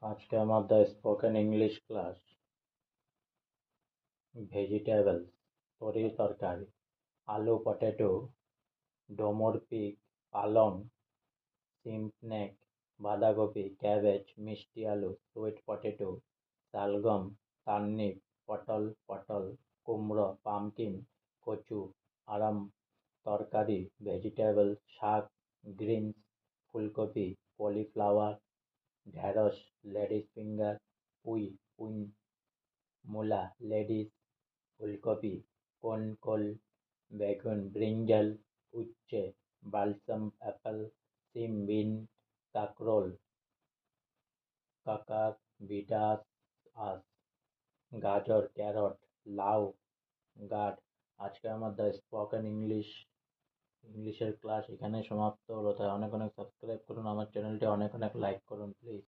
আজকে আমার the spoken English class vegetables তরি তরকারি আলু পটেটো ডোমর পিগ পালং সিমনেক বাঁধাকপি ক্যাবেজ মিষ্টি আলু সুইট পটেটো শালগম টার্নিপ পটল পটল কুমড়ো পামকিন কচু আরাম তরকারি ভেজিটেবল শাক গ্রিনস ফুলকপি কলিফ্লাওয়ার ঢেঁড়স লেডিস ফিঙ্গার পুঁই মূলা লেডিস ফুলকপি কোল বেগুন ব্রিঞ্জাল উচ্ছে বালসাম অ্যাপেল সিম বিন কাঁকরোল কাঁকড় বিটাস আস গাজর ক্যারট লাউ গাড। আজকে আমার দ্য স্পোকেন ইংলিশের ক্লাস এখানে সমাপ্ত হলো। তাই অনেক অনেক সাবস্ক্রাইব করুন আমার চ্যানেলটি, অনেক অনেক লাইক করুন প্লিজ।